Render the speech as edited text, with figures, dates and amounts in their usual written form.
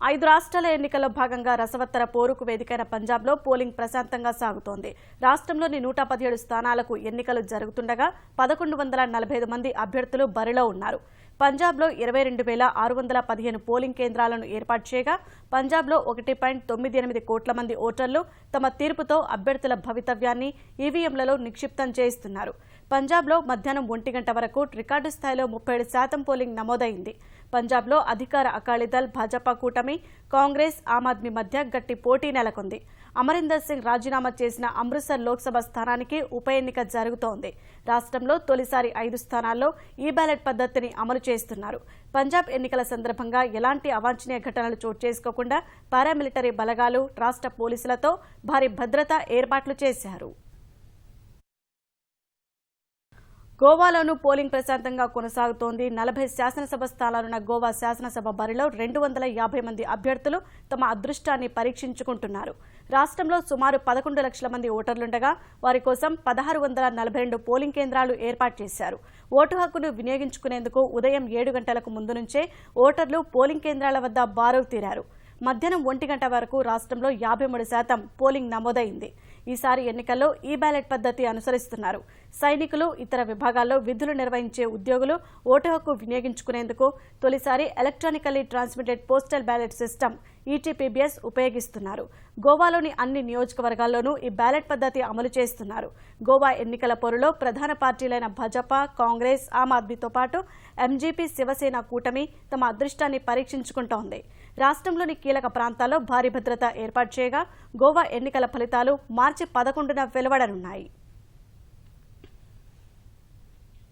5 రాష్ట్రాల ఎన్నికల్లో భాగంగా రసవత్తర పోరుకు వేదికైన పంజాబ్లో పోలింగ్ ప్రశాంతంగా సాగుతోంది. రాష్ట్రంలోని 117 స్థానాలకు ఎన్నికలు జరుగుతుండగా 1145 మంది అభ్యర్థులు బరిలో ఉన్నారు. పంజాబ్లో 22,615 పోలింగ్ కేంద్రాలను ఏర్పాటు చేయగా పంజాబ్లో 1.98 కోట్ల మంది ఓటర్లు తమ తీర్పుతో అభ్యర్థుల భవితవ్యాన్ని ఈవీఎంలలో నిక్షిప్తం చేయిస్తున్నారు. పంజాబ్లో మధ్యాహ్నం 1 గంట వరకు రికార్డు స్థాయిలో 37% పోలింగ్ నమోదైంది. పంజాబ్లో అధికార అకాలీదళ్ భాజపా కూటమి, కాంగ్రెస్, ఆమ్ ఆద్మీ మధ్య గట్టి పోటీ నెలకొంది. అమరీందర్ సింగ్ రాజీనామా చేసిన అమృత్సర్ లోక్సభ స్థానానికి ఉప ఎన్నిక జరుగుతోంది. రాష్ట్రంలో తొలిసారి 5 స్థానాల్లో ఈ బ్యాలెట్ పద్ధతిని అమలు చేస్తున్నారు. పంజాబ్ ఎన్నికల సందర్భంగా ఎలాంటి అవాంఛనీయ ఘటనలు చోటు చేసుకోకుండా పారామిలిటరీ బలగాలు, రాష్ట్ర పోలీసులతో భారీ భద్రతా ఏర్పాట్లు చేశారు. గోవాలోనూ పోలింగ్ ప్రశాంతంగా కొనసాగుతోంది. 40 శాసనసభ స్థానాలున్న గోవా శాసనసభ బరిలో 250 మంది అభ్యర్థులు తమ అదృష్టాన్ని పరీక్షించుకుంటున్నారు. రాష్ట్రంలో సుమారు 11 లక్షల మంది ఓటర్లుండగా వారి కోసం 1642 పోలింగ్ కేంద్రాలు ఏర్పాటు చేశారు. ఓటు హక్కును వినియోగించుకునేందుకు ఉదయం 7 గంటలకు ముందు నుంచే ఓటర్లు పోలింగ్ కేంద్రాల వద్ద బారులు తీరారు. మధ్యాహ్నం 1 గంట వరకు రాష్ట్రంలో 53% పోలింగ్ నమోదైంది. ఈసారి ఎన్నికల్లో ఈ బ్యాలెట్ పద్ధతి అనుసరిస్తున్నారు. సైనికులు, ఇతర విభాగాల్లో విధులు నిర్వహించే ఉద్యోగులు ఓటు హక్కు వినియోగించుకునేందుకు తొలిసారి electronically transmitted postal ballot system ETPBS ఉపయోగిస్తున్నారు. గోవాలోని అన్ని నియోజకవర్గాల్లోనూ ఈ బ్యాలెట్ పద్ధతి అమలు చేస్తున్నారు. గోవా ఎన్నికల పోరులో ప్రధాన పార్టీలైన భాజపా, కాంగ్రెస్, ఆమ్ ఆద్మీతో పాటు ఎంజీపీ, శివసేన కూటమి తమ అదృష్టాన్ని పరీక్షించుకుంటోంది. రాష్ట్రంలోని కీలక ప్రాంతాల్లో భారీ భద్రత ఏర్పాటు చేయగా గోవా ఎన్నికల ఫలితాలు మార్చి 11న వెలువడనున్నాయి.